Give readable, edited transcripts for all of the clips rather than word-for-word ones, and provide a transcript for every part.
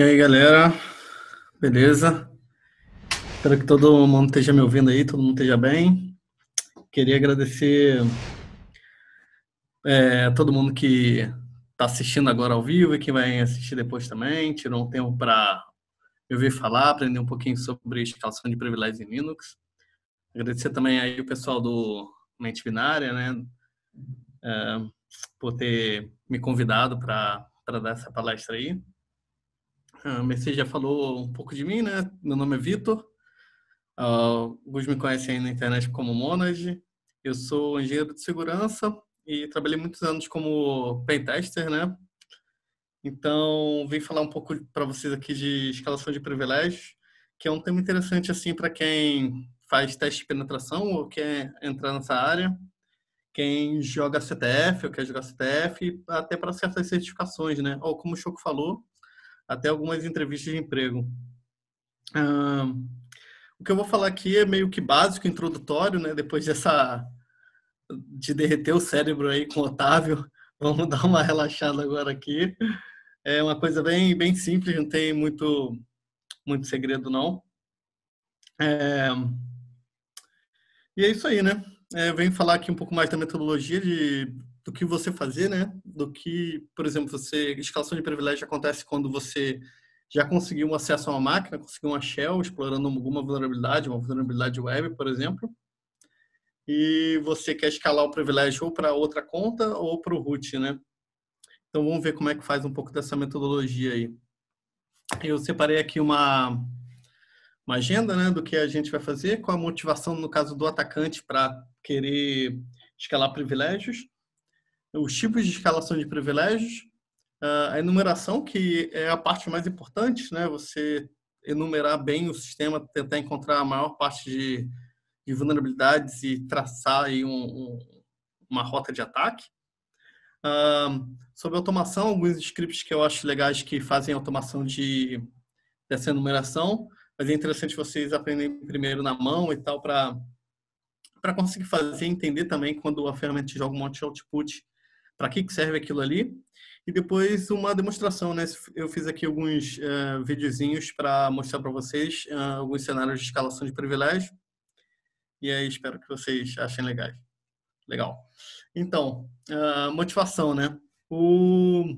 E aí, galera? Beleza? Espero que todo mundo esteja me ouvindo aí, todo mundo esteja bem. Queria agradecer a todo mundo que está assistindo agora ao vivo e que vai assistir depois também. Tirou um tempo para me ouvir falar, aprender um pouquinho sobre escalação de privilégios em Linux. Agradecer também aí o pessoal do Mente Binária, né, por ter me convidado para dar essa palestra aí. A Mercedes já falou um pouco de mim, né? Meu nome é Vitor. Alguns me conhecem aí na internet como Monad. Eu sou engenheiro de segurança e trabalhei muitos anos como pentester, né? Então, vim falar um pouco para vocês aqui de escalação de privilégios, que é um tema interessante assim para quem faz teste de penetração ou quer entrar nessa área, quem joga CTF ou quer jogar CTF, até para certas certificações, né? Ou como o Choco falou, até algumas entrevistas de emprego. Ah, o que eu vou falar aqui é meio que básico, introdutório, né? Depois de derreter o cérebro aí com o Otávio, vamos dar uma relaxada agora aqui. É uma coisa bem simples, não tem muito segredo não. É, e é isso aí, né? Venho falar aqui um pouco mais da metodologia do que você fazer, né? Do que, por exemplo, escalação de privilégio acontece quando você já conseguiu um acesso a uma máquina, conseguiu uma shell explorando alguma vulnerabilidade, uma vulnerabilidade web, por exemplo, e você quer escalar o privilégio ou para outra conta ou para o root, né? Então vamos ver como é que faz um pouco dessa metodologia aí. Eu separei aqui uma agenda, né, do que a gente vai fazer, qual a motivação, no caso do atacante, para querer escalar privilégios, os tipos de escalação de privilégios, a enumeração, que é a parte mais importante, né, você enumerar bem o sistema, tentar encontrar a maior parte de vulnerabilidades e traçar aí uma rota de ataque. Sobre automação, alguns scripts que eu acho legais que fazem automação dessa enumeração, mas é interessante vocês aprenderem primeiro na mão e tal, para conseguir fazer, entender também quando a ferramenta te joga um monte de output, para que serve aquilo ali. E depois uma demonstração, né? Eu fiz aqui alguns videozinhos para mostrar para vocês alguns cenários de escalação de privilégio, e aí espero que vocês achem legais. Legal. Então, motivação, né? O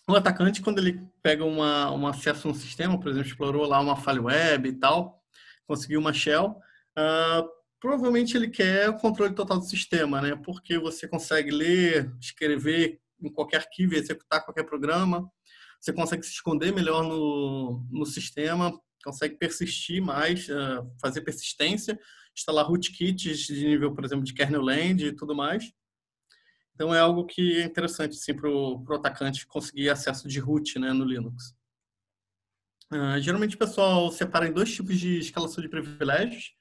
atacante, quando ele pega um acesso a um sistema, por exemplo, explorou lá uma falha web e tal, conseguiu uma shell, uh, provavelmente ele quer o controle total do sistema, né? Porque você consegue ler, escrever em qualquer arquivo, executar qualquer programa, você consegue se esconder melhor no sistema, consegue persistir mais, fazer persistência, instalar rootkits de nível, por exemplo, de kernel land e tudo mais. Então é algo que é interessante assim, para o atacante conseguir acesso de root, né, no Linux. Geralmente o pessoal separa em dois tipos de escalação de privilégios.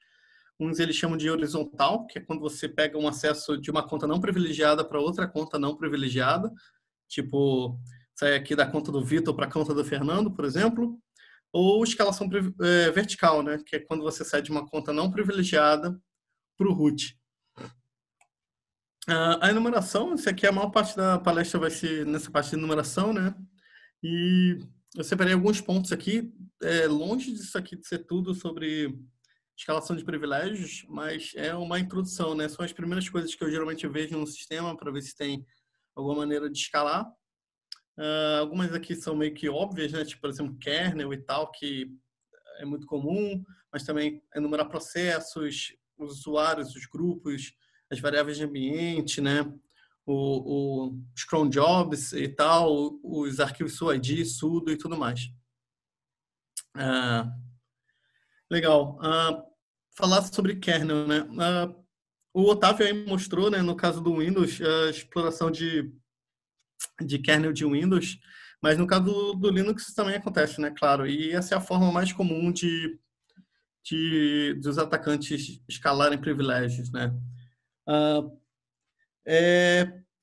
Uns eles chamam de horizontal, que é quando você pega um acesso de uma conta não privilegiada para outra conta não privilegiada. Tipo, sai aqui da conta do Vitor para a conta do Fernando, por exemplo. Ou escalação vertical, né, que é quando você sai de uma conta não privilegiada para o root. A enumeração, isso aqui a maior parte da palestra vai ser nessa parte de enumeração, né? E eu separei alguns pontos aqui, longe disso aqui de ser tudo sobre escalação de privilégios, mas é uma introdução, né? São as primeiras coisas que eu geralmente vejo no sistema para ver se tem alguma maneira de escalar. Algumas aqui são meio que óbvias, né? Tipo, por exemplo, kernel e tal, que é muito comum, mas também enumerar processos, os usuários, os grupos, as variáveis de ambiente, né? Os cron jobs e tal, os arquivos suid, sudo e tudo mais. Legal. Falar sobre kernel, né? O Otávio aí mostrou, né, no caso do Windows, a exploração de kernel de Windows, mas no caso do Linux isso também acontece, né? Claro. E essa é a forma mais comum dos atacantes escalarem privilégios, né?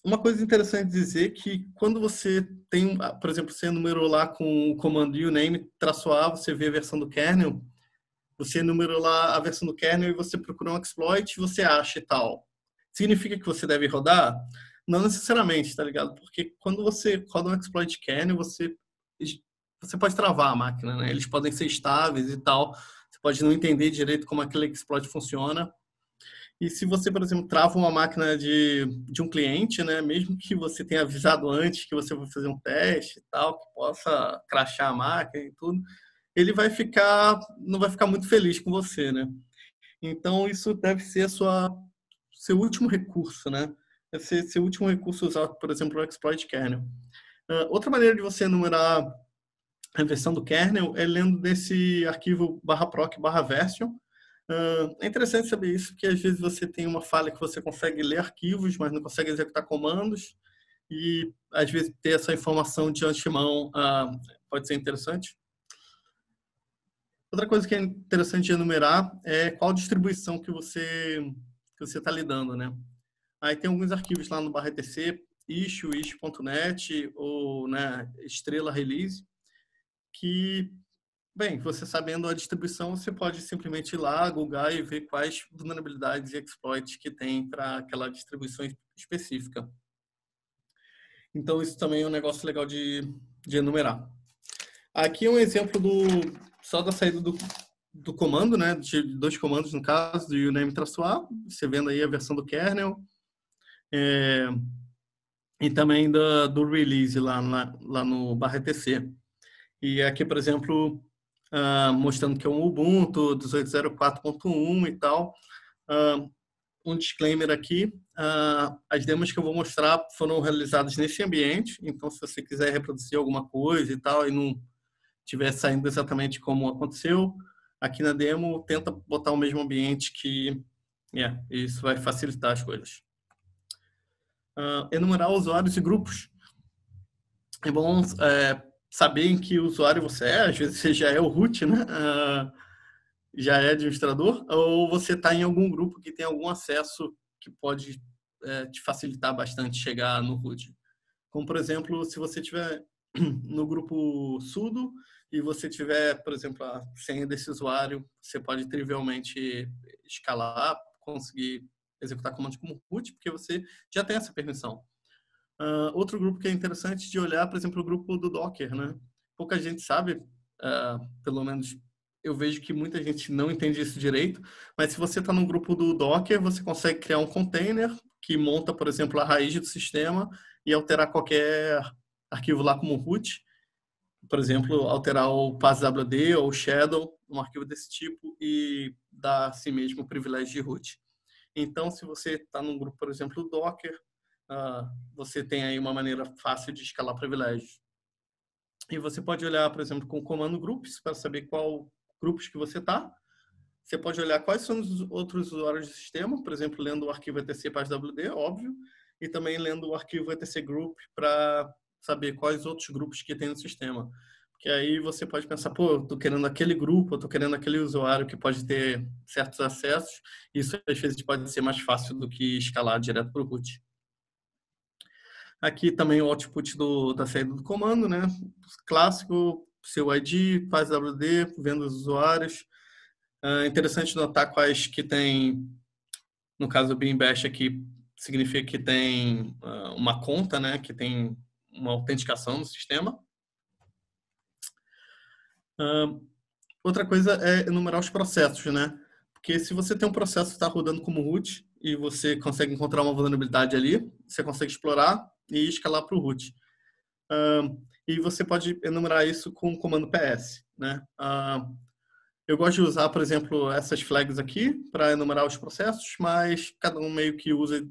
Uma coisa interessante dizer que quando você tem, por exemplo, você enumerou lá com o comando uname -a, você vê a versão do kernel, você enumerou lá a versão do kernel e você procura um exploit, você acha e tal. Significa que você deve rodar? Não necessariamente, tá ligado? Porque quando você roda um exploit kernel, você você pode travar a máquina, né? Eles podem ser estáveis e tal. Você pode não entender direito como aquele exploit funciona. E se você, por exemplo, trava uma máquina de um cliente, né? Mesmo que você tenha avisado antes que você vai fazer um teste e tal, que possa crashar a máquina e tudo, ele não vai ficar muito feliz com você, né? Então, isso deve ser seu último recurso, né? Deve ser seu último recurso usar, por exemplo, o exploit kernel. Outra maneira de você enumerar a versão do kernel é lendo desse arquivo /proc/version. É interessante saber isso, porque às vezes você tem uma falha que você consegue ler arquivos, mas não consegue executar comandos, e às vezes ter essa informação de antemão pode ser interessante. Outra coisa que é interessante de enumerar é qual distribuição que você está lidando, né? Aí tem alguns arquivos lá no /etc, issue.net ou, né, estrela release, que, bem, você sabendo a distribuição, você pode simplesmente ir lá, googar e ver quais vulnerabilidades e exploits que tem para aquela distribuição específica. Então, isso também é um negócio legal de enumerar. Aqui é um exemplo só da saída do comando, né? De 2 comandos, no caso, do uname-a. Você vendo aí a versão do kernel. E também do release lá no /etc. E aqui, por exemplo, mostrando que é um Ubuntu 18.04.1 e tal. Um disclaimer aqui, as demos que eu vou mostrar foram realizadas nesse ambiente, então se você quiser reproduzir alguma coisa e tal, e não estiver saindo exatamente como aconteceu, aqui na demo tenta botar o mesmo ambiente que isso vai facilitar as coisas. Enumerar usuários e grupos. É bom saber em que usuário você é, às vezes você já é o root, né? Já é administrador, ou você está em algum grupo que tem algum acesso que pode te facilitar bastante chegar no root. Como, por exemplo, se você estiver no grupo sudo e você tiver, por exemplo, a senha desse usuário, você pode trivialmente escalar, conseguir executar comandos como root, porque você já tem essa permissão. Outro grupo que é interessante de olhar, por exemplo, o grupo do Docker, né? Pouca gente sabe, pelo menos eu vejo que muita gente não entende isso direito, mas se você está no grupo do Docker, você consegue criar um container que monta, por exemplo, a raiz do sistema e alterar qualquer arquivo lá como root. Por exemplo, alterar o passwd ou o shadow, um arquivo desse tipo, e dar a si mesmo o privilégio de root. Então, se você está num grupo, por exemplo, do Docker, você tem aí uma maneira fácil de escalar privilégios. E você pode olhar, por exemplo, com o comando groups para saber qual grupos que você está. Você pode olhar quais são os outros usuários do sistema, por exemplo, lendo o arquivo etc passwd, óbvio, e também lendo o arquivo etc group para saber quais outros grupos que tem no sistema. Porque aí você pode pensar, pô, eu estou querendo aquele grupo, eu estou querendo aquele usuário que pode ter certos acessos. Isso às vezes pode ser mais fácil do que escalar direto para o root. Aqui também o output da saída do comando, né? Clássico, seu ID, passwd, vendo os usuários. Interessante notar quais que tem, no caso do Bean Bash aqui, significa que tem uma conta, né? Que tem uma autenticação no sistema. Outra coisa é enumerar os processos, né? Porque se você tem um processo que está rodando como root e você consegue encontrar uma vulnerabilidade ali, você consegue explorar e escalar para o root. E você pode enumerar isso com o comando ps, né? Eu gosto de usar, por exemplo, essas flags aqui para enumerar os processos, mas cada um meio que usa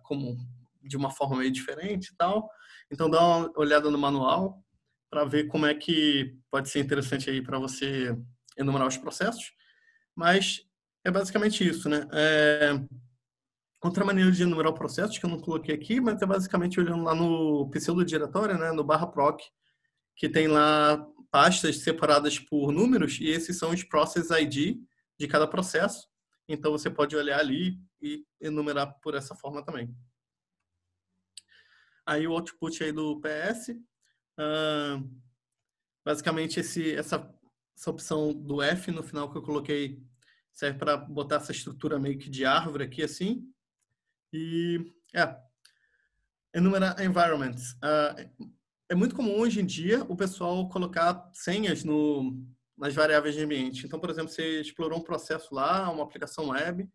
como de uma forma meio diferente e tal. Então dá uma olhada no manual para ver como é que pode ser interessante aí para você enumerar os processos. Mas é basicamente isso, né? Outra maneira de enumerar o processo, que eu não coloquei aqui, mas é basicamente olhando lá no pseudo-diretório, né? No /proc, que tem lá pastas separadas por números, e esses são os process ID de cada processo. Então você pode olhar ali e enumerar por essa forma também. Aí o output aí do PS, basicamente essa opção do F no final que eu coloquei serve para botar essa estrutura meio que de árvore aqui assim. E enumerar environments. é muito comum hoje em dia o pessoal colocar senhas nas variáveis de ambiente. Então, por exemplo, você explorou um processo lá, uma aplicação web,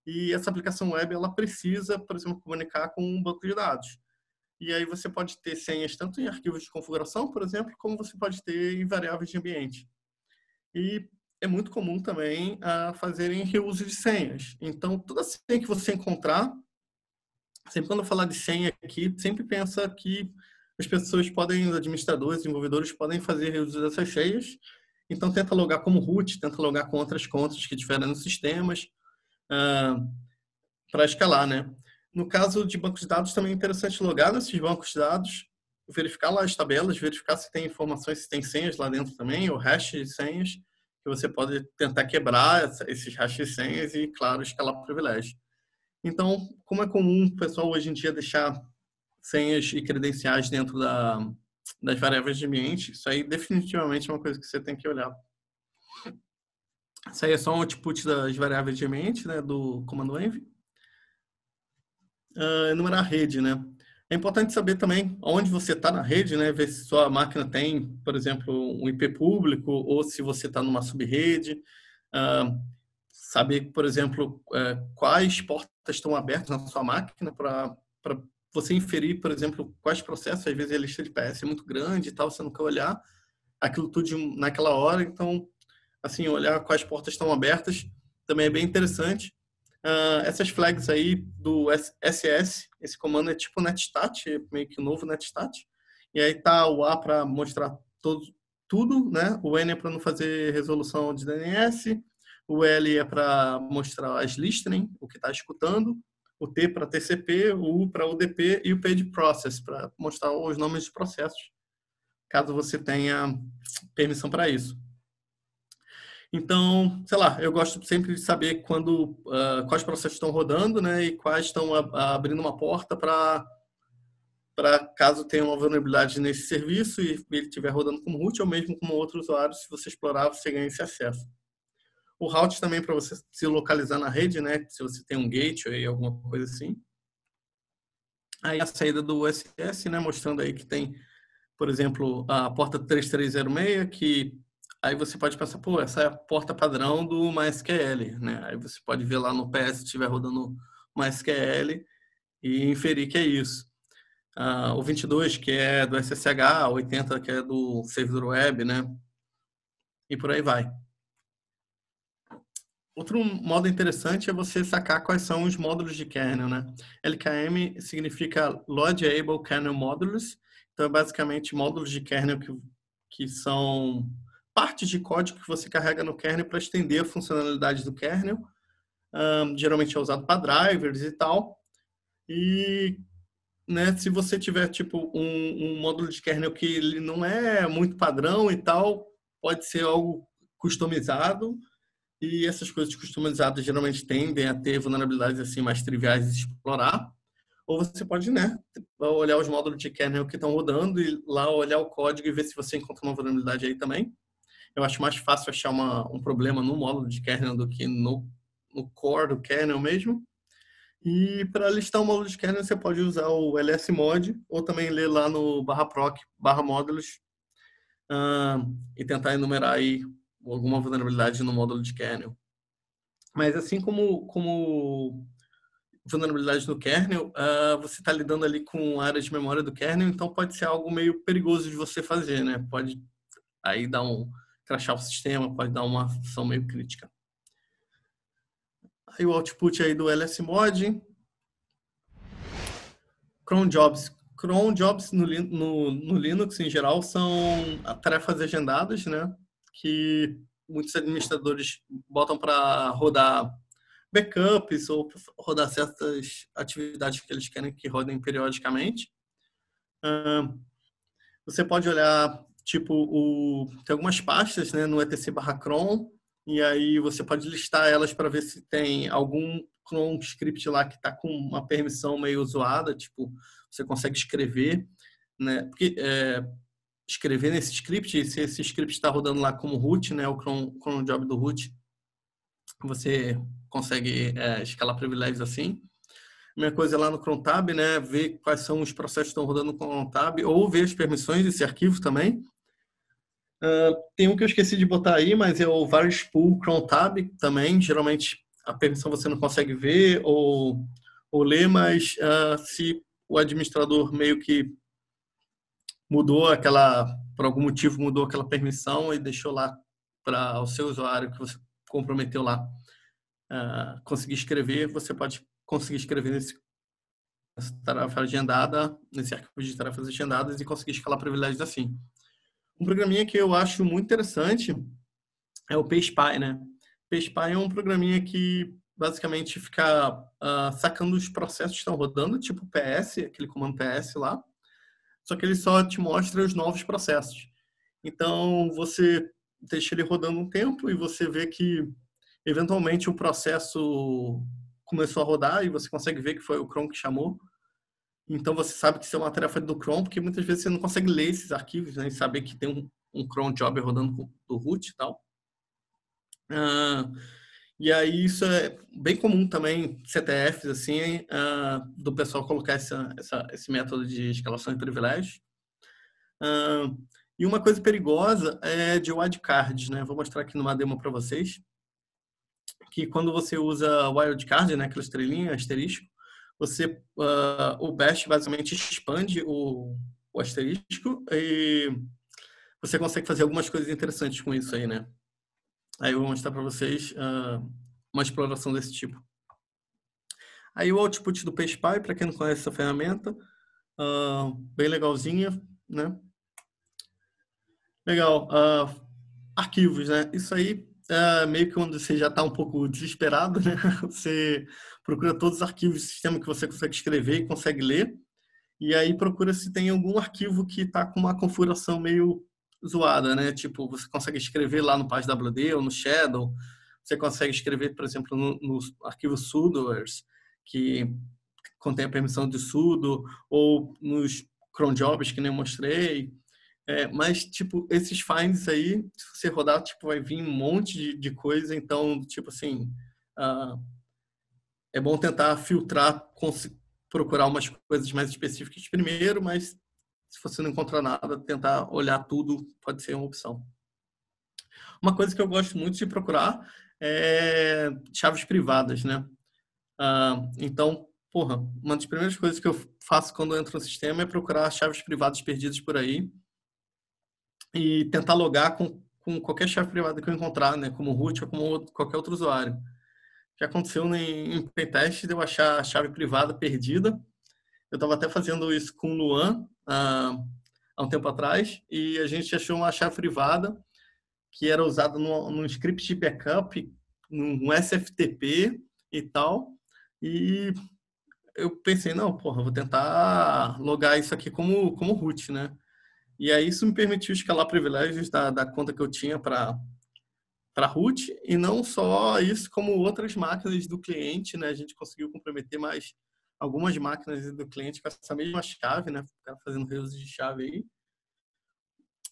e essa aplicação web ela precisa, por exemplo, comunicar com um banco de dados. E aí você pode ter senhas tanto em arquivos de configuração, por exemplo, como você pode ter em variáveis de ambiente. E é muito comum também fazerem reuso de senhas. Então, toda senha que você encontrar, sempre quando eu falar de senha aqui, sempre pensa que as pessoas podem, os administradores, desenvolvedores, podem fazer reuso dessas senhas. Então, tenta logar como root, tenta logar com outras contas que tiverem nos sistemas, para escalar, né? No caso de bancos de dados, também é interessante logar nesses bancos de dados, verificar lá as tabelas, verificar se tem informações, se tem senhas lá dentro também, ou hash de senhas, que você pode tentar quebrar esses hash de senhas e, claro, escalar privilégio. Então, como é comum o pessoal hoje em dia deixar senhas e credenciais dentro das variáveis de ambiente, isso aí definitivamente é uma coisa que você tem que olhar. Isso aí é só um output das variáveis de ambiente, né, do comando env. Enumerar a rede, né? É importante saber também onde você está na rede, né? Ver se sua máquina tem, por exemplo, um IP público ou se você está numa subrede. Saber, por exemplo, quais portas estão abertas na sua máquina para você inferir, por exemplo, quais processos. Às vezes a lista de PS é muito grande e tal, você não quer olhar aquilo tudo naquela hora. Então, assim, olhar quais portas estão abertas também é bem interessante. Essas flags aí do SS, esse comando é tipo netstat, é meio que o novo netstat. E aí tá o A para mostrar tudo, né? O N é para não fazer resolução de DNS, o L é para mostrar as listening, o que está escutando, o T para TCP, o U para UDP e o P de process, para mostrar os nomes de processos, caso você tenha permissão para isso. Então, sei lá, eu gosto sempre de saber quais processos estão rodando, né, e quais estão abrindo uma porta para caso tenha uma vulnerabilidade nesse serviço e ele estiver rodando como root ou mesmo como outro usuário, se você explorar, você ganha esse acesso. O route também para você se localizar na rede, né, se você tem um gateway, alguma coisa assim. Aí a saída do SS, né, mostrando aí que tem, por exemplo, a porta 3306, que aí você pode pensar, pô, essa é a porta padrão do MySQL, né? Aí você pode ver lá no PS se estiver rodando MySQL e inferir que é isso. O 22, que é do SSH, o 80, que é do servidor web, né? E por aí vai. Outro modo interessante é você sacar quais são os módulos de kernel, né? LKM significa Load-Able Kernel Modules. Então, é basicamente módulos de kernel que são partes de código que você carrega no kernel para estender a funcionalidade do kernel. Geralmente é usado para drivers e tal. E, né, se você tiver tipo um módulo de kernel que ele não é muito padrão e tal, pode ser algo customizado. E essas coisas customizadas geralmente tendem a ter vulnerabilidades assim mais triviais de explorar. Ou você pode, né, olhar os módulos de kernel que estão rodando e lá olhar o código e ver se você encontra uma vulnerabilidade aí também. Eu acho mais fácil achar um problema no módulo de kernel do que no core do kernel mesmo. E para listar o módulo de kernel, você pode usar o lsmod ou também ler lá no /proc /módulos e tentar enumerar aí alguma vulnerabilidade no módulo de kernel. Mas assim como vulnerabilidade no kernel, você está lidando ali com a área de memória do kernel, então pode ser algo meio perigoso de você fazer, né? Pode aí crashar o sistema, pode dar uma função meio crítica. Aí o output aí do lsmod. Cron jobs. Cron jobs no Linux em geral são tarefas agendadas, né? Que muitos administradores botam para rodar backups ou rodar certas atividades que eles querem que rodem periodicamente. Você pode olhar, tipo, tem algumas pastas, né, no etc/cron, e aí você pode listar elas para ver se tem algum cron script lá que está com uma permissão meio zoada, tipo, você consegue escrever, né, porque escrever nesse script, e se esse script está rodando lá como root, né, o cron job do root, você consegue escalar privilégios assim. Minha coisa é lá no cron tab, né? Ver quais são os processos que estão rodando no cron tab, ou ver as permissões desse arquivo também. Tem um que eu esqueci de botar aí, mas é o various pool cron tab também. Geralmente a permissão você não consegue ver ou ler, mas se o administrador meio que mudou por algum motivo mudou aquela permissão e deixou lá para o seu usuário que você comprometeu lá conseguir escrever, você pode conseguir escrever nessa tarefa agendada, nesse arquivo de tarefas agendadas e conseguir escalar privilégios assim. Um programinha que eu acho muito interessante é o PySpy, né? PySpy é um programinha que basicamente fica sacando os processos que estão rodando, tipo PS, aquele comando PS lá, só que ele só te mostra os novos processos. Então, você deixa ele rodando um tempo e você vê que, eventualmente, o processo começou a rodar e você consegue ver que foi o cron que chamou. Então, você sabe que isso é uma tarefa do cron, porque muitas vezes você não consegue ler esses arquivos, né, e saber que tem um cron job rodando do root e tal. E aí isso é bem comum também, CTFs, assim, do pessoal colocar esse método de escalação de privilégios. E uma coisa perigosa é de wildcards, né? Vou mostrar aqui numa demo para vocês. Que quando você usa wildcard, né, aquela estrelinha, asterisco, o bash basicamente expande o asterisco e você consegue fazer algumas coisas interessantes com isso aí, né? Aí eu vou mostrar para vocês uma exploração desse tipo. Aí o output do PySpy, para quem não conhece essa ferramenta, bem legalzinha, né? Legal. Arquivos, né? Isso aí meio que quando você já está um pouco desesperado, né? Você procura todos os arquivos do sistema que você consegue escrever e consegue ler. E aí procura se tem algum arquivo que está com uma configuração meio zoada, né? Tipo, você consegue escrever lá no PageWD ou no Shadow. Você consegue escrever, por exemplo, no arquivo sudoers, que contém a permissão de sudo, ou nos cron jobs, que nem eu mostrei. Mas, tipo, esses finds aí, se você rodar, tipo, vai vir um monte de coisa. Então, tipo assim, é bom tentar filtrar, procurar umas coisas mais específicas primeiro, mas se você não encontrar nada, tentar olhar tudo pode ser uma opção. Uma coisa que eu gosto muito de procurar é chaves privadas, né? Então, porra, uma das primeiras coisas que eu faço quando eu entro no sistema é procurar chaves privadas perdidas por aí e tentar logar com qualquer chave privada que eu encontrar, né? Como root ou como qualquer outro usuário. Já aconteceu em playtest de eu achar a chave privada perdida. Eu estava até fazendo isso com o Luan há um tempo atrás e a gente achou uma chave privada que era usada num script de backup, num SFTP e tal. E eu pensei, não, porra, vou tentar logar isso aqui como root, né? E aí isso me permitiu escalar privilégios da conta que eu tinha para root, e não só isso, como outras máquinas do cliente, né? A gente conseguiu comprometer mais algumas máquinas do cliente com essa mesma chave, né? Ficar fazendo reuso de chave aí.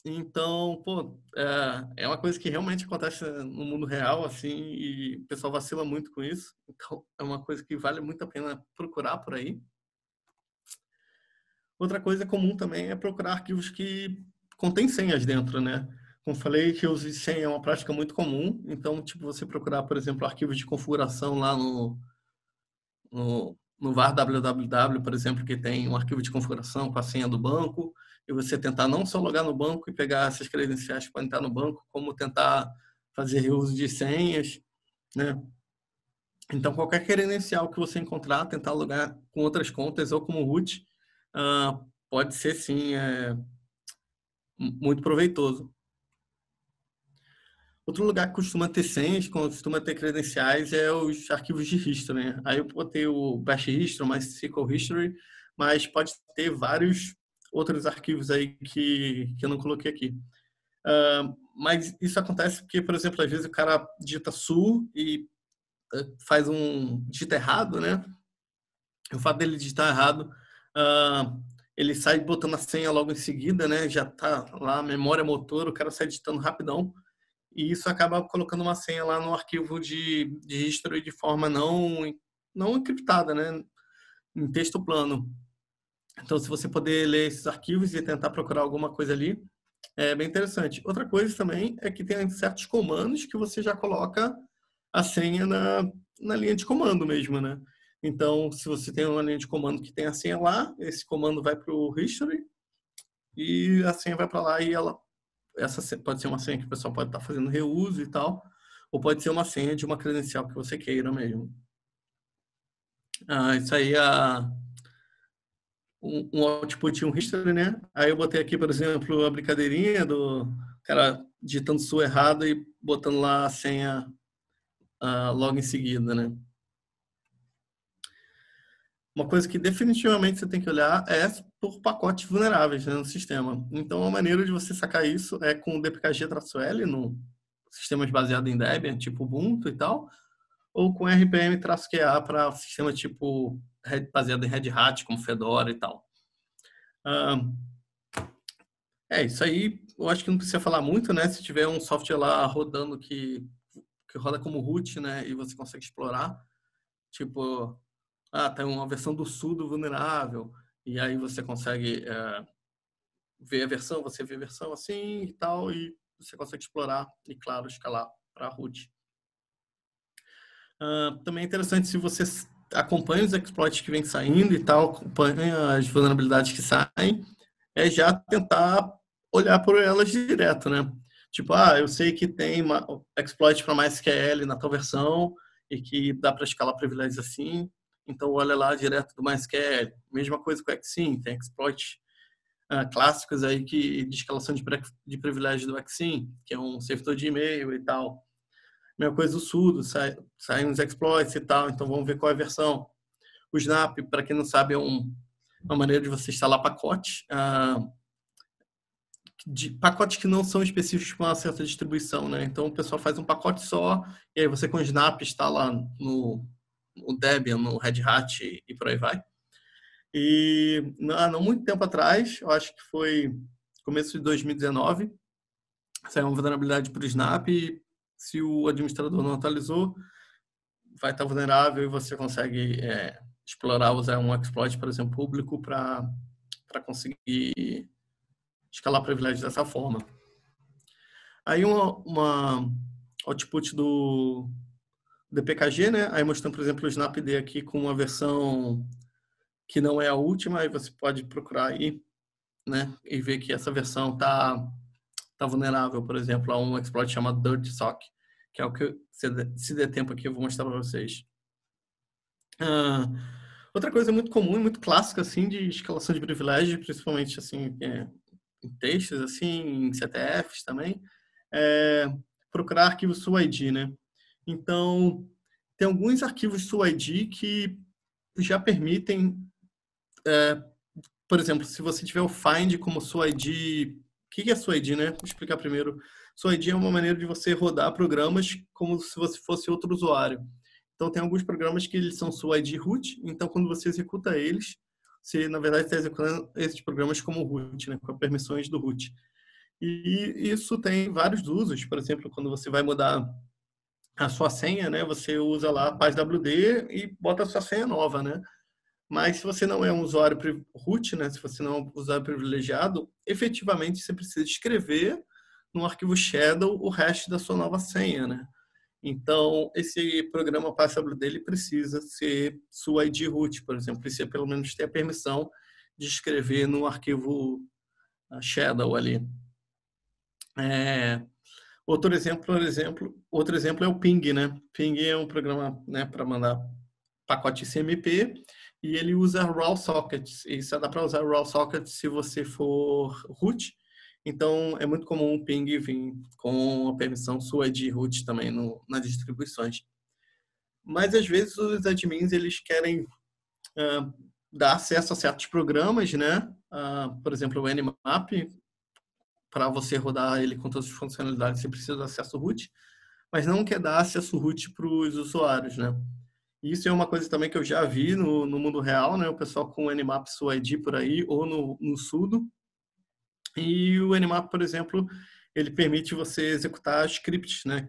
Então, pô, é uma coisa que realmente acontece no mundo real, assim, e o pessoal vacila muito com isso. Então, é uma coisa que vale muito a pena procurar por aí. Outra coisa comum também é procurar arquivos que contêm senhas dentro, né? Como falei, que o uso de senha é uma prática muito comum. Então, tipo, você procurar, por exemplo, arquivos de configuração lá no var www, por exemplo, que tem um arquivo de configuração com a senha do banco, e você tentar não só logar no banco e pegar essas credenciais que podem estar no banco, como tentar fazer reuso de senhas, né? Então, qualquer credencial que você encontrar, tentar logar com outras contas ou como root, pode ser, sim, muito proveitoso. Outro lugar que costuma ter senhas, costuma ter credenciais, é os arquivos de history, né? Aí eu botei o Bash History, MySQL History, mas pode ter vários outros arquivos aí que eu não coloquei aqui. Mas isso acontece porque, por exemplo, às vezes o cara digita su e digita errado, né? O fato dele digitar errado, ele sai botando a senha logo em seguida, né? Já tá lá a memória motor, o cara sai digitando rapidão. E isso acaba colocando uma senha lá no arquivo de registro de forma não encriptada, né? em texto plano. Então, se você poder ler esses arquivos e tentar procurar alguma coisa ali, é bem interessante. Outra coisa também é que tem certos comandos que você já coloca a senha na linha de comando mesmo, né? Então, se você tem uma linha de comando que tem a senha lá, esse comando vai para o history e a senha vai para lá e essa pode ser uma senha que o pessoal pode estar fazendo reuso e tal, ou pode ser uma senha de uma credencial que você queira mesmo. Isso aí é um output e um history, né? Aí eu botei aqui, por exemplo, a brincadeirinha do cara digitando sua errado e botando lá a senha logo em seguida, né? Uma coisa que definitivamente você tem que olhar é por pacotes vulneráveis, né, no sistema. Então, a maneira de você sacar isso é com o dpkg-l no sistemas baseados em Debian, tipo Ubuntu e tal, ou com rpm-qa para sistema tipo baseado em Red Hat, como Fedora e tal. Isso aí, eu acho que não precisa falar muito, né? Se tiver um software lá rodando que roda como root, né, e você consegue explorar, tipo, tem uma versão do sudo vulnerável, e aí você consegue ver a versão, você vê a versão assim e tal, e você consegue explorar e, claro, escalar para root. Também é interessante se você acompanha os exploits que vem saindo e tal, acompanha as vulnerabilidades que saem, é já tentar olhar por elas direto, né? Tipo, eu sei que tem exploit para MySQL na tal versão e que dá para escalar privilégios assim, então olha lá direto do MySQL. Mesma coisa com o Xsim, tem exploits clássicos aí de escalação de privilégio do Xsim, que é um servidor de e-mail e tal. Mesma coisa do sudo, saem uns exploits e tal, então vamos ver qual é a versão. O Snap, para quem não sabe, é uma maneira de você instalar pacotes, de pacotes que não são específicos para uma certa distribuição, né? Então o pessoal faz um pacote só e aí você com o Snap instala no Debian, no Red Hat e por aí vai. E não muito tempo atrás, eu acho que foi começo de 2019, saiu uma vulnerabilidade para o Snap e se o administrador não atualizou, vai estar vulnerável e você consegue explorar, usar um exploit, por exemplo, público para conseguir escalar privilégios dessa forma. Aí uma output do dpkg, né? Aí mostrando, por exemplo, o snapd aqui com uma versão que não é a última, aí você pode procurar aí, né? E ver que essa versão tá vulnerável, por exemplo, a um exploit chamado Dirty Sock, que é o que, se der tempo aqui, eu vou mostrar para vocês. Outra coisa muito comum e muito clássica, assim, de escalação de privilégio, principalmente, assim, em textos, assim, em CTFs também, é procurar arquivos SUID, né? Então, tem alguns arquivos SUID que já permitem, por exemplo, se você tiver o find como SUID, o que é SUID, né? Vou explicar primeiro. SUID é uma maneira de você rodar programas como se você fosse outro usuário. Então, tem alguns programas que eles são SUID root, então quando você executa eles, você, na verdade, está executando esses programas como root, né? Com permissões do root. E isso tem vários usos. Por exemplo, quando você vai mudar a sua senha, né? Você usa lá PassWD e bota a sua senha nova, né? Mas se você não é um usuário root, né? Se você não é um usuário privilegiado, efetivamente você precisa escrever no arquivo shadow o hash da sua nova senha, né? Então, esse programa PassWD ele precisa ser sua ID root, por exemplo, precisa pelo menos ter a permissão de escrever no arquivo shadow ali. Outro exemplo é o Ping, né? Ping é um programa, né, para mandar pacote CMP e ele usa raw sockets. E só dá para usar raw sockets se você for root. Então é muito comum o Ping vir com a permissão sua de root também nas distribuições. Mas às vezes os admins eles querem dar acesso a certos programas, né? Por exemplo, o Nmap, para você rodar ele com todas as funcionalidades, você precisa de acesso root, mas não quer dar acesso root para os usuários, né? Isso é uma coisa também que eu já vi no mundo real, né? O pessoal com o Nmap SUID por aí, ou no sudo. E o Nmap, por exemplo, ele permite você executar scripts, né?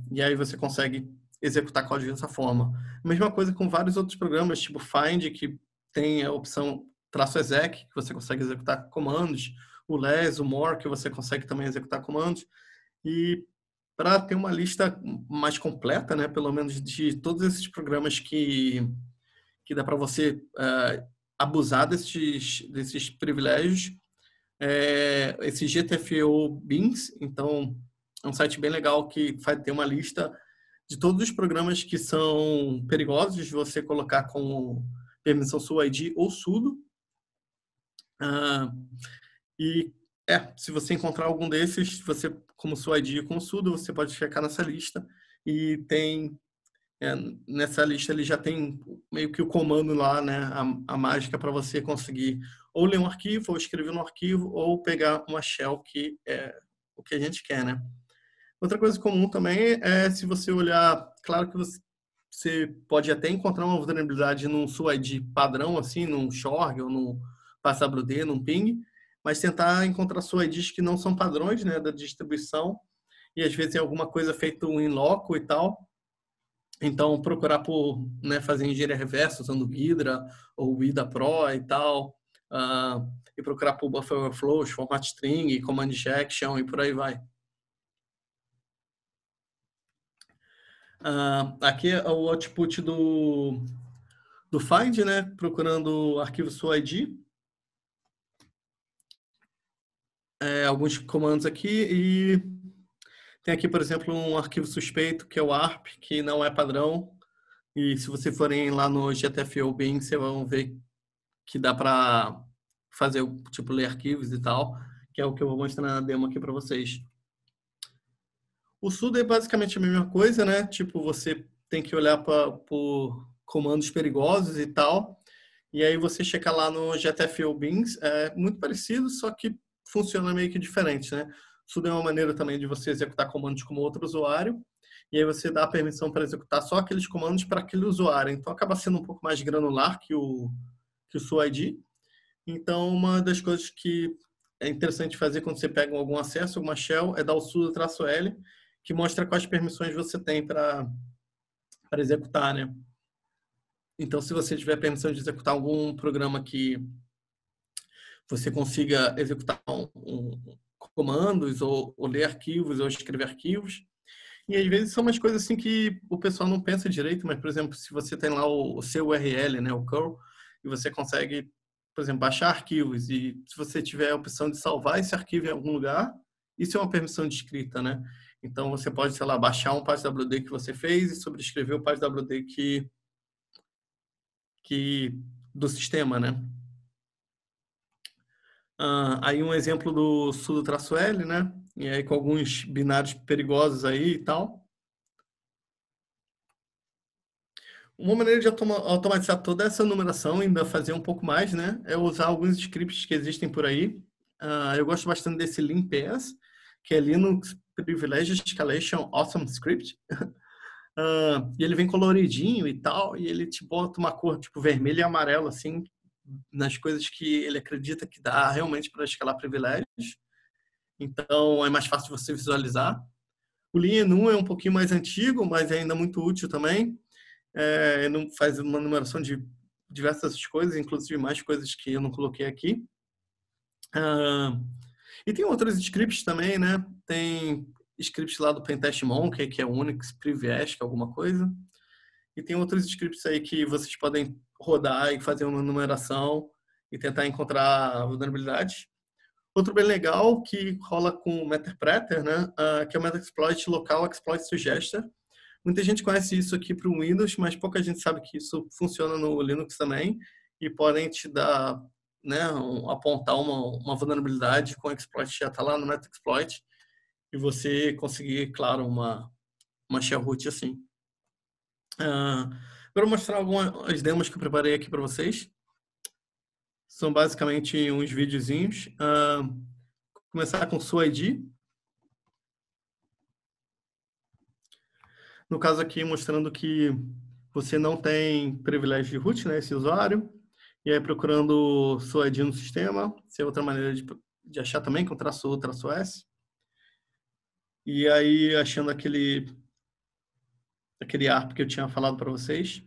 E aí você consegue executar código dessa forma. Mesma coisa com vários outros programas, tipo Find, que tem a opção "-exec", que você consegue executar comandos, o less, o more, que você consegue também executar comandos. E para ter uma lista mais completa, né, pelo menos de todos esses programas que dá para você abusar desses privilégios, esse GTFO Beans, então é um site bem legal que vai ter uma lista de todos os programas que são perigosos de você colocar com permissão sudo ou sudo. E se você encontrar algum desses, você, como suid e com sudo, você pode checar nessa lista. E tem nessa lista ele já tem meio que o comando lá, né, a mágica para você conseguir ou ler um arquivo, ou escrever um arquivo, ou pegar uma shell, que é o que a gente quer, né? Outra coisa comum também é, se você olhar, claro que você pode até encontrar uma vulnerabilidade num SUID padrão, assim, num Shorg ou num PassWD, num ping, mas tentar encontrar SUIDs que não são padrões, né, da distribuição, e às vezes é alguma coisa feita em loco e tal. Então, procurar por, né, fazer engenharia reversa usando o Ghidra ou o IDA Pro e tal, e procurar por buffer overflows, format string, command injection e por aí vai. Aqui é o output do find, né? Procurando o arquivo suid. Alguns comandos aqui e tem aqui, por exemplo, um arquivo suspeito que é o ARP, que não é padrão. E se vocês forem lá no GTFO Bin, vocês vão ver que dá para fazer o tipo ler arquivos e tal, que é o que eu vou mostrar na demo aqui para vocês. O sudo é basicamente a mesma coisa, né? Tipo, você tem que olhar por comandos perigosos e tal. E aí você checa lá no GTFO Beans, é muito parecido, só que funciona meio que diferente, né? Sudo é uma maneira também de você executar comandos como outro usuário, e aí você dá a permissão para executar só aqueles comandos para aquele usuário. Então acaba sendo um pouco mais granular que o suid. Então uma das coisas que é interessante fazer quando você pega algum acesso, alguma shell, é dar o sudo-l, que mostra quais permissões você tem para executar, né? Então, se você tiver permissão de executar algum programa que você consiga executar comandos, ou ler arquivos, ou escrever arquivos. E às vezes são umas coisas assim que o pessoal não pensa direito, mas, por exemplo, se você tem lá o seu URL, né, o curl, e você consegue, por exemplo, baixar arquivos, e se você tiver a opção de salvar esse arquivo em algum lugar, isso é uma permissão de escrita, né? Então, você pode, sei lá, baixar um PassWD que você fez e sobrescrever o PassWD do sistema, né? Aí um exemplo do sudo-l, né? E aí com alguns binários perigosos aí e tal. Uma maneira de automatizar toda essa numeração, ainda fazer um pouco mais, né? É usar alguns scripts que existem por aí. Eu gosto bastante desse LinPS, que é Linux Privilege Escalation Awesome Script. E ele vem coloridinho e tal, e ele te bota uma cor tipo vermelho e amarelo, assim, nas coisas que ele acredita que dá realmente para escalar privilégios. Então, é mais fácil de você visualizar. O Linenum é um pouquinho mais antigo, mas é ainda muito útil também. Faz uma numeração de diversas coisas, inclusive mais coisas que eu não coloquei aqui. E tem outros scripts também, né? Tem scripts lá do Pentest Monkey, que é Unix Priviesc, alguma coisa. E tem outros scripts aí que vocês podem rodar e fazer uma numeração e tentar encontrar vulnerabilidades. Outro bem legal que rola com o Meterpreter, né? Que é o Metasploit Local Exploit Suggester. Muita gente conhece isso aqui para o Windows, mas pouca gente sabe que isso funciona no Linux também e podem te dar, né, apontar uma vulnerabilidade com o exploit que já está lá no Metasploit e você conseguir, claro, uma shell root assim. Agora eu vou mostrar algumas demos que eu preparei aqui para vocês. São basicamente uns videozinhos. Começar com suid. No caso aqui, mostrando que você não tem privilégio de root, né, esse usuário. E aí, procurando suid no sistema. Essa é outra maneira de achar também, com -U, -S. E aí, achando aquele daquele ARP que eu tinha falado para vocês.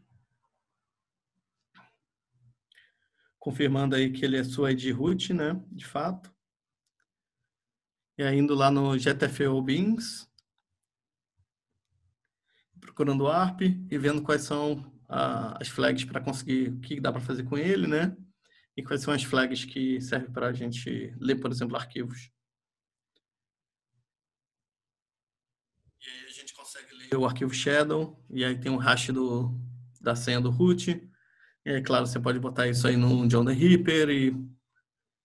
Confirmando aí que ele é sua ID root, né? De fato. E aí indo lá no GTFO Beans, procurando o ARP e vendo quais são as flags para conseguir o que dá para fazer com ele, né? E quais são as flags que servem para a gente ler, por exemplo, arquivos. E aí a gente consegue ler o arquivo shadow, e aí tem um hash da senha do root. E aí, claro, você pode botar isso aí no John the Ripper e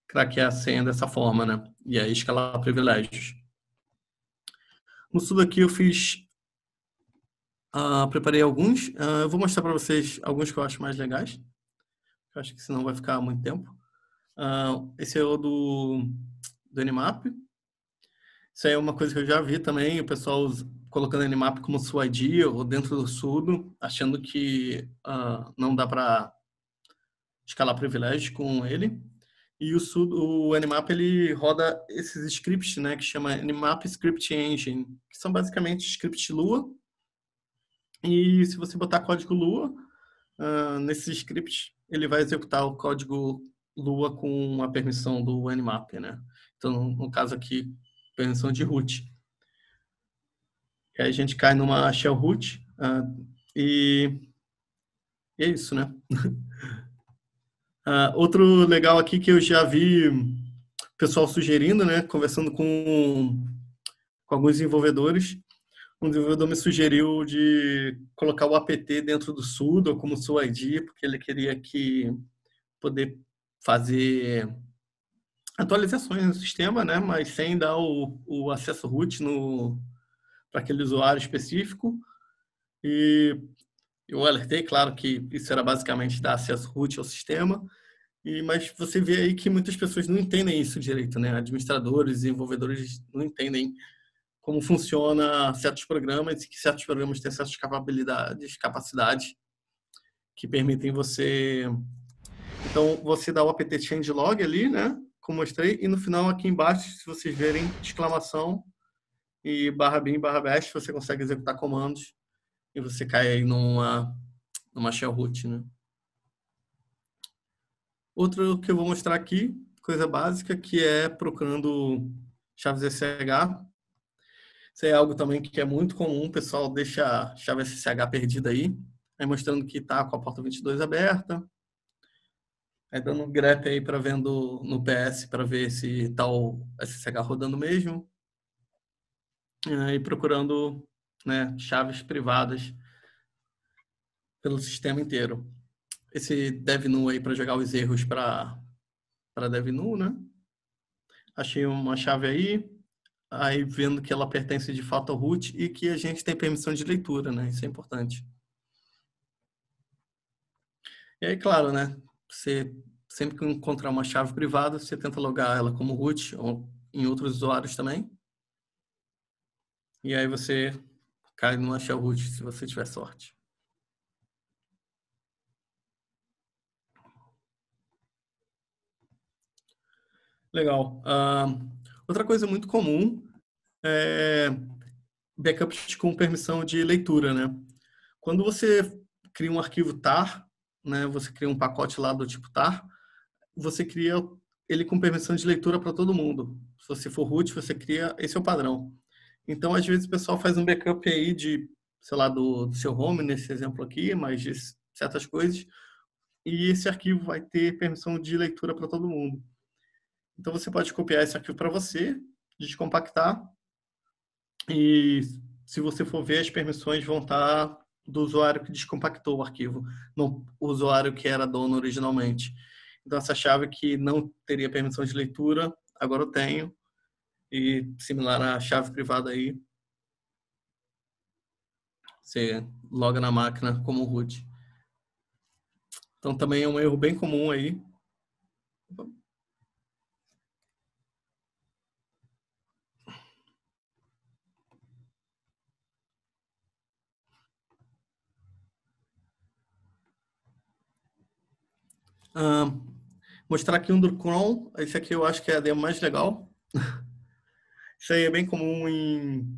craquear a senha dessa forma, né? E aí escalar privilégios. No estudo aqui eu preparei alguns. Eu vou mostrar para vocês alguns que eu acho mais legais. Eu acho que senão vai ficar muito tempo. Esse é o do Nmap. Isso aí é uma coisa que eu já vi também, o pessoal colocando Nmap como sua ID ou dentro do sudo, achando que não dá para escalar privilégios com ele. E o Nmap ele roda esses scripts, né, que chama Nmap Script Engine, que são basicamente scripts Lua. E se você botar código Lua nesses scripts, ele vai executar o código Lua com a permissão do Nmap, né? Então, no caso aqui, permissão de root. E aí a gente cai numa shell root e é isso, né? Outro legal aqui que eu já vi pessoal sugerindo, né? Conversando com alguns desenvolvedores. Um desenvolvedor me sugeriu de colocar o apt dentro do sudo como sua ID, porque ele queria poder fazer atualizações no sistema, né? Mas sem dar o acesso root para aquele usuário específico. E eu alertei, claro, que isso era basicamente dar acesso root ao sistema. Mas você vê aí que muitas pessoas não entendem isso direito, né? Administradores, desenvolvedores não entendem como funciona certos programas e que certos programas têm certas capacidades que permitem você. Então, você dá o apt changelog ali, né? Como mostrei, e no final aqui embaixo, se vocês verem, exclamação e /bin /bash, você consegue executar comandos e você cai aí numa shell root, né? Outro que eu vou mostrar aqui, coisa básica, que é procurando chaves SSH. Isso é algo também que é muito comum, o pessoal deixa a chave SSH perdida aí mostrando que está com a porta 22 aberta, aí dando um grep aí para vendo no PS para ver se está o SSH rodando mesmo, e procurando, né, chaves privadas pelo sistema inteiro. Esse devnu aí para jogar os erros para devnu, né? Achei uma chave aí vendo que ela pertence de fato ao root e que a gente tem permissão de leitura, né? Isso é importante. E aí, claro, né? Você sempre que encontrar uma chave privada, você tenta logar ela como root ou em outros usuários também. E aí você cai numa shell root se você tiver sorte. Legal. Outra coisa muito comum é backups com permissão de leitura, né? Quando você cria um arquivo tar, né? Você cria um pacote lá do tipo tar, você cria ele com permissão de leitura para todo mundo. Se você for root, você cria, esse é o padrão. Então, às vezes o pessoal faz um backup aí de, sei lá, do seu home, nesse exemplo aqui, mas de certas coisas, e esse arquivo vai ter permissão de leitura para todo mundo. Então, você pode copiar esse arquivo para você, descompactar, e se você for ver, as permissões vão estar do usuário que descompactou o arquivo, não o usuário que era dono originalmente. Então, essa chave que não teria permissão de leitura, agora eu tenho, e similar à chave privada aí, você loga na máquina como root. Então, também é um erro bem comum aí. Mostrar aqui um do Chrome. Esse aqui eu acho que é a demo mais legal. Isso aí é bem comum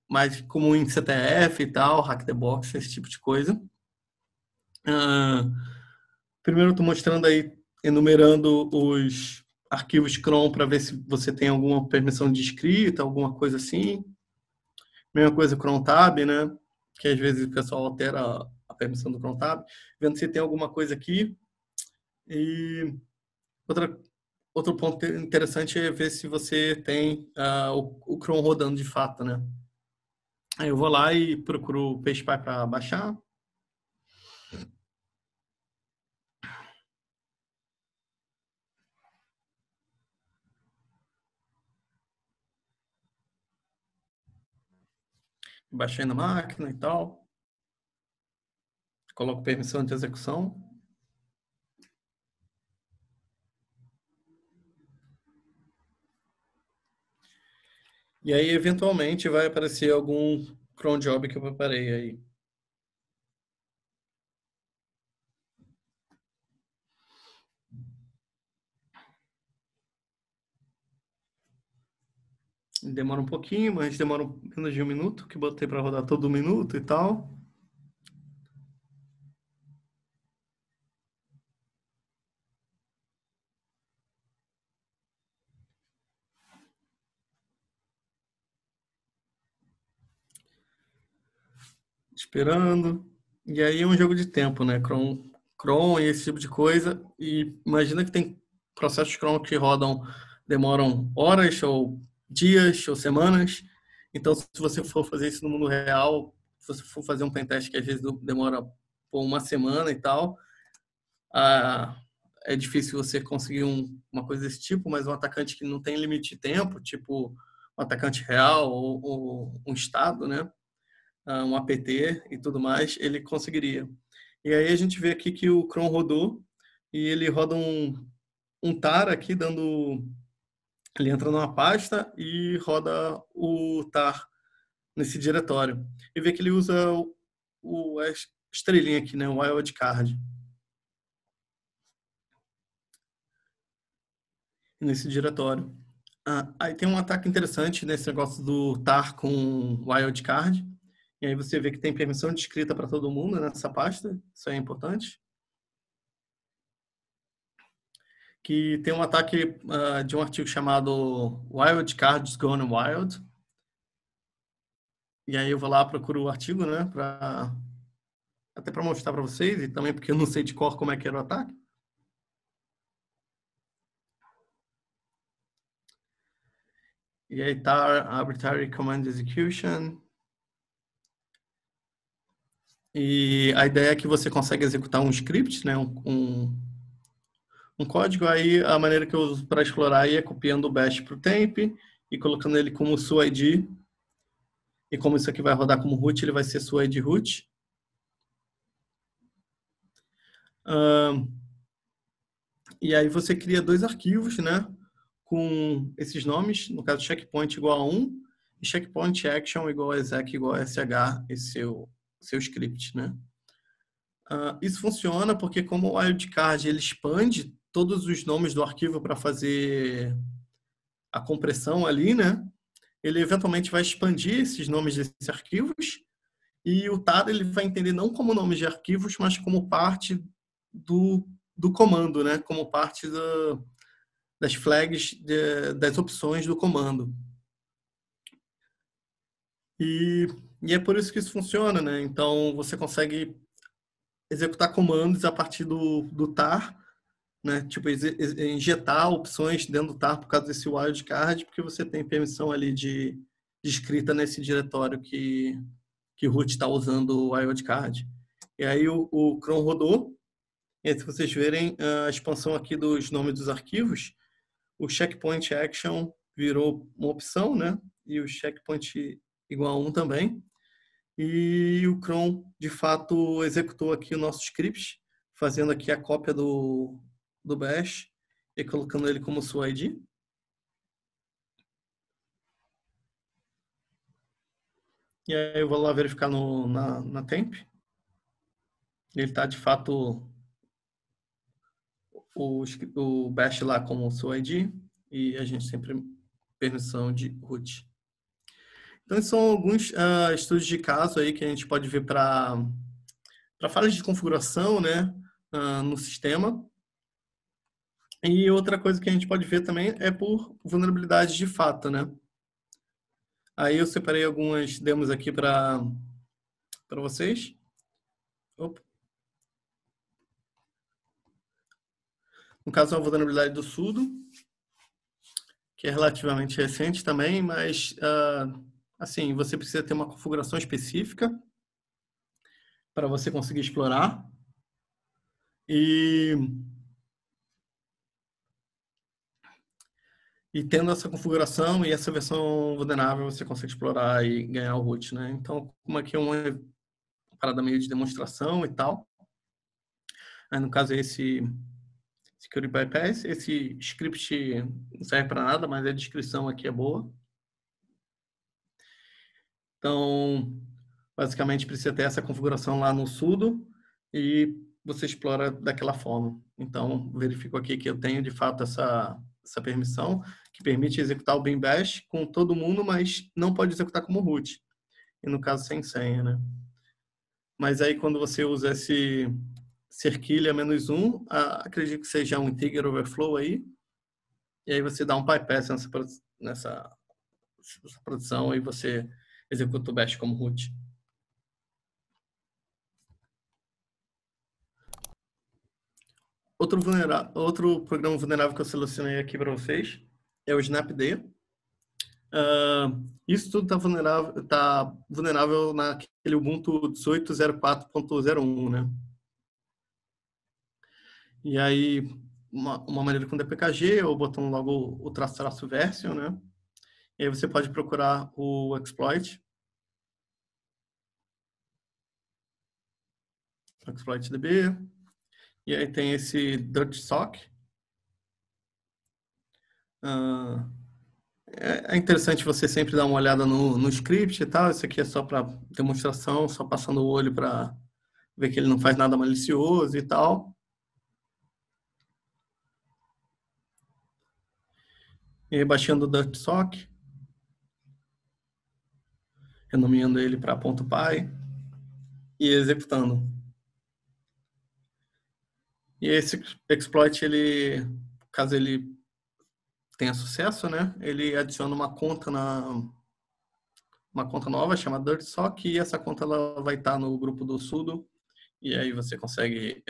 mais comum em CTF e tal, Hack the Box, esse tipo de coisa. Primeiro eu estou mostrando aí, enumerando os arquivos Chrome para ver se você tem alguma permissão de escrita, alguma coisa assim. Mesma coisa o Chrome Tab, né? Que às vezes o pessoal altera a permissão do Chrome Tab. Vendo se tem alguma coisa aqui. E outra, outro ponto interessante é ver se você tem o Chrome rodando de fato, né? Aí eu vou lá e procuro o PagePy para baixar. Baixei na máquina e tal. Coloco permissão de execução. E aí, eventualmente, vai aparecer algum cron job que eu preparei aí. Demora um pouquinho, mas demora menos de um minuto, que botei para rodar todo um minuto e tal. Esperando. E aí é um jogo de tempo, né? Cron e esse tipo de coisa. E imagina que tem processos Cron que demoram horas, ou dias, ou semanas. Então, se você for fazer isso no mundo real, se você for fazer um pentest que às vezes demora por uma semana e tal, ah, é difícil você conseguir uma coisa desse tipo, mas um atacante que não tem limite de tempo, tipo um atacante real ou um estado, né? Um APT e tudo mais, ele conseguiria. E aí a gente vê aqui que o Chrome rodou e ele roda um tar aqui dando. Ele entra numa pasta e roda o tar nesse diretório. E vê que ele usa a estrelinha aqui, né? O wildcard. Nesse diretório. Aí tem um ataque interessante nesse negócio do tar com wildcard. E aí você vê que tem permissão de escrita para todo mundo nessa pasta. Isso é importante. Que tem um ataque de um artigo chamado Wildcards Gone Wild. E aí eu vou lá, procuro o artigo, né? Até para mostrar para vocês, e também porque eu não sei de cor como é que era o ataque. E aí tá Arbitrary Command Execution. E a ideia é que você consegue executar um script, né? Um código. Aí a maneira que eu uso para explorar aí é copiando o bash para o temp e colocando ele como suid. E como isso aqui vai rodar como root, ele vai ser suid root. E aí você cria dois arquivos, né? Com esses nomes, no caso checkpoint igual a 1 e checkpoint action igual a exec igual a sh, esse seu script, né? Isso funciona porque como o wildcard ele expande todos os nomes do arquivo para fazer a compressão ali, né? Ele eventualmente vai expandir esses nomes desses arquivos e o tar ele vai entender não como nomes de arquivos, mas como parte do comando, né? Como parte das flags, das opções do comando. E, e é por isso que isso funciona, né? Então você consegue executar comandos a partir do tar, né? Tipo, injetar opções dentro do tar por causa desse wildcard, porque você tem permissão ali de escrita nesse diretório que o root está usando o wildcard. E aí o cron rodou, e aí, se vocês verem a expansão aqui dos nomes dos arquivos, o checkpoint action virou uma opção, né? E o checkpoint igual a 1 também. E o cron, de fato, executou aqui o nosso script, fazendo aqui a cópia do bash e colocando ele como sua ID. E aí eu vou lá verificar na temp. Ele está, de fato, o bash lá como sua ID e a gente sempre permissão de root. Então, esses são alguns estudos de caso aí que a gente pode ver para falhas de configuração, né, no sistema. E outra coisa que a gente pode ver também é por vulnerabilidades de fato, né? Aí eu separei algumas demos aqui para vocês. Opa. No caso, é uma vulnerabilidade do sudo, que é relativamente recente também, mas assim, você precisa ter uma configuração específica para você conseguir explorar. E tendo essa configuração e essa versão vulnerável, você consegue explorar e ganhar o root, né? Então, como aqui é uma parada meio de demonstração e tal. Aí, no caso, esse Security Bypass, esse script não serve para nada, mas a descrição aqui é boa. Então, basicamente, precisa ter essa configuração lá no sudo e você explora daquela forma. Então, verifico aqui que eu tenho, de fato, essa permissão que permite executar o bin bash com todo mundo, mas não pode executar como root. E, no caso, sem senha, né? Mas aí, quando você usa esse cerquilha -1, acredito que seja um integer overflow aí, e aí você dá um bypass nessa produção e você executa o bash como root. Outro programa vulnerável que eu selecionei aqui para vocês é o Snapd. Isso tudo tá vulnerável naquele Ubuntu 18.04.01, né? E aí, uma maneira com dpkg, ou botando logo o -- version, né? E aí você pode procurar o exploit db, e aí tem esse dirty sock. É interessante você sempre dar uma olhada no script e tal. Isso aqui é só para demonstração, só passando o olho para ver que ele não faz nada malicioso e tal. E aí, baixando o dirty sock, renomeando ele para .py e executando. E esse exploit, ele, caso ele tenha sucesso, né, ele adiciona uma conta nova chamada dirty sock, e essa conta ela vai estar no grupo do sudo, e aí você consegue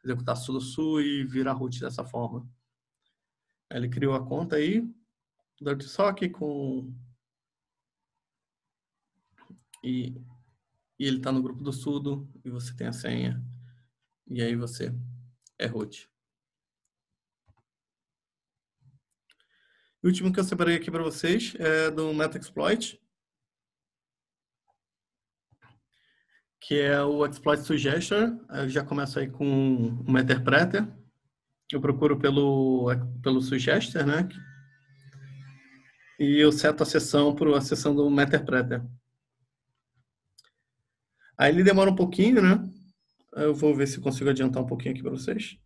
executar sudo su e virar root dessa forma. Ele criou a conta aí, dirty sock, e ele está no grupo do sudo, e você tem a senha, e aí você é root. O último que eu separei aqui para vocês é do Metaxploit, que é o Exploit Suggester. Eu já começo aí com o Meterpreter. Eu procuro pelo Suggester, né? E eu seto a sessão para a sessão do Meterpreter. Aí ele demora um pouquinho, né? Eu vou ver se consigo adiantar um pouquinho aqui para vocês.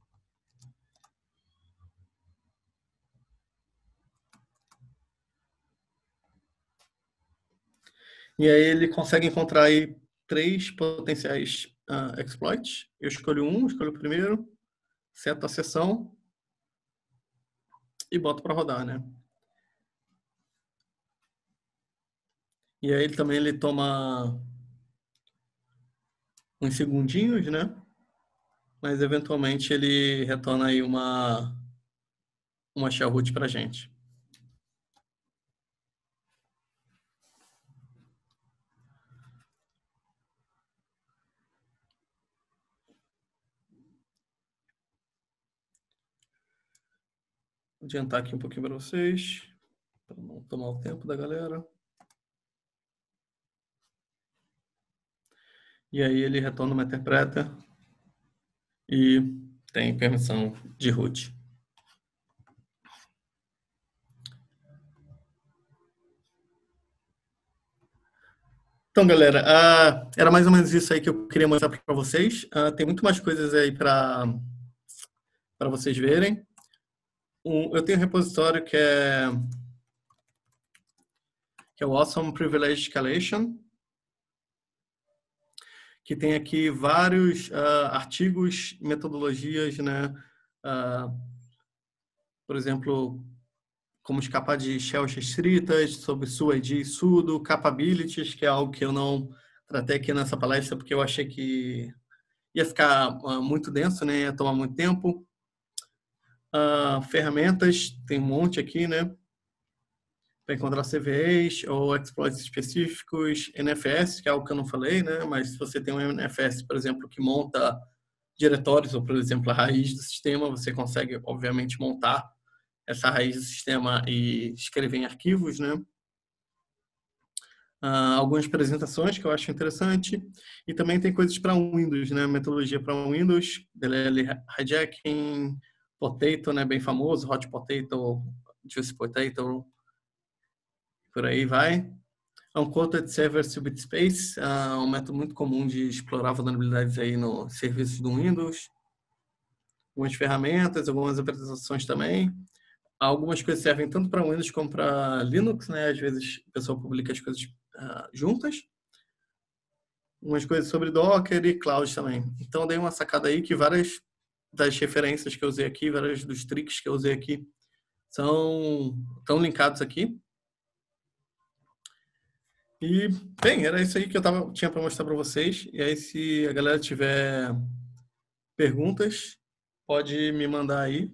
E aí ele consegue encontrar aí 3 potenciais exploits. Eu escolho escolho o primeiro, seto a sessão e boto para rodar, né? E aí ele toma uns segundinhos, né? Mas eventualmente ele retorna aí uma shell root para a gente. Vou adiantar aqui um pouquinho para vocês, para não tomar o tempo da galera. E aí ele retorna uma interpreta e tem permissão de root. Então, galera, era mais ou menos isso aí que eu queria mostrar para vocês. Tem muito mais coisas aí para vocês verem. Eu tenho um repositório que é que é o Awesome Privilege Escalation, que tem aqui vários artigos, metodologias, né? Por exemplo, como escapar de shells restritas, sobre SUID e sudo, capabilities, que é algo que eu não tratei aqui nessa palestra, porque eu achei que ia ficar muito denso, né? Ia tomar muito tempo. Ferramentas, tem um monte aqui, né? Para encontrar CVEs ou exploits específicos, NFS, que é algo que eu não falei, né? Mas se você tem um NFS, por exemplo, que monta diretórios, ou, por exemplo, a raiz do sistema, você consegue, obviamente, montar essa raiz do sistema e escrever em arquivos, né? Algumas apresentações que eu acho interessante. E também tem coisas para Windows, né? Metodologia para Windows, DLL hijacking, Potato, né? Bem famoso, Hot Potato, Juice Potato, por aí vai. Unquoted Server Subit Space, um método muito comum de explorar vulnerabilidades aí no serviços do Windows. Algumas ferramentas, algumas apresentações também. Algumas coisas servem tanto para Windows como para Linux, né? Às vezes o pessoal publica as coisas juntas. Umas coisas sobre Docker e Cloud também. Então, dei uma sacada aí que várias das referências que eu usei aqui, vários dos tricks que eu usei aqui, estão linkados aqui. E, bem, era isso aí que eu tinha para mostrar para vocês. E aí, se a galera tiver perguntas, pode me mandar aí.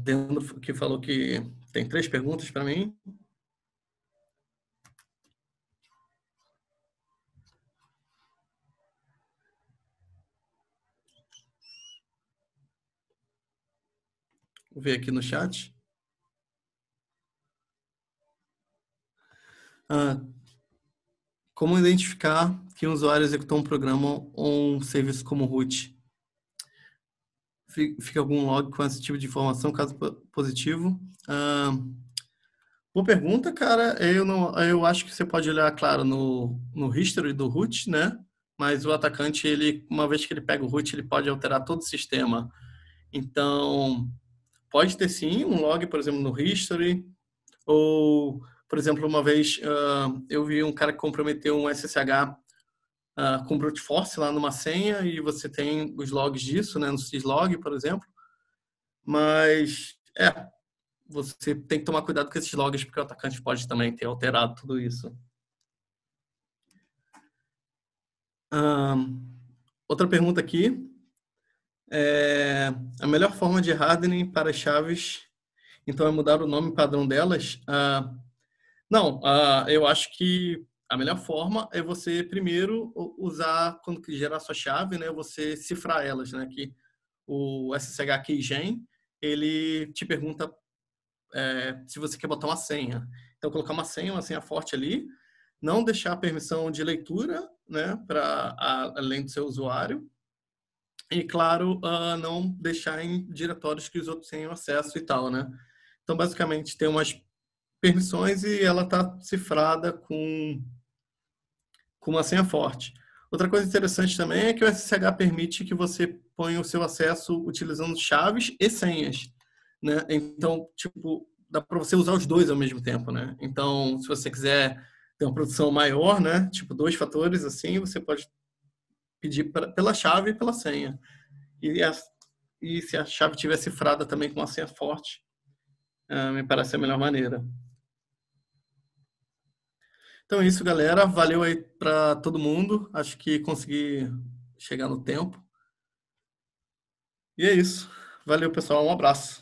Dentro que falou que tem 3 perguntas para mim. Vou ver aqui no chat. Como identificar que um usuário executou um programa ou um serviço como root? Fica algum log com esse tipo de informação, caso positivo? Boa pergunta, cara. Eu acho que você pode olhar, claro, no history do root, né? Mas o atacante, uma vez que ele pega o root, ele pode alterar todo o sistema. Então, pode ter sim um log, por exemplo, no history, ou, por exemplo, uma vez eu vi um cara que comprometeu um SSH com brute force lá numa senha e você tem os logs disso, né, no syslog, por exemplo. Mas, você tem que tomar cuidado com esses logs, porque o atacante pode também ter alterado tudo isso. Outra pergunta aqui. A melhor forma de hardening para chaves, então, é mudar o nome padrão delas? Não, eu acho que a melhor forma é você primeiro usar, quando gerar sua chave, né, você cifrar elas, né, que o SSH Keygen, ele te pergunta se você quer botar uma senha. Então, colocar uma senha forte ali, não deixar a permissão de leitura, né, além do seu usuário, e, claro, não deixar em diretórios que os outros tenham acesso e tal, né. Então, basicamente, tem umas permissões e ela está cifrada com uma senha forte. Outra coisa interessante também é que o SSH permite que você ponha o seu acesso utilizando chaves e senhas, né? Então, tipo, dá para você usar os dois ao mesmo tempo, né? Então, se você quiser ter uma produção maior, né? Tipo, 2 fatores assim, você pode pedir pela chave e pela senha. E se a chave estiver cifrada também com uma senha forte, me parece a melhor maneira. Então é isso, galera. Valeu aí para todo mundo. Acho que consegui chegar no tempo. E é isso. Valeu, pessoal. Um abraço.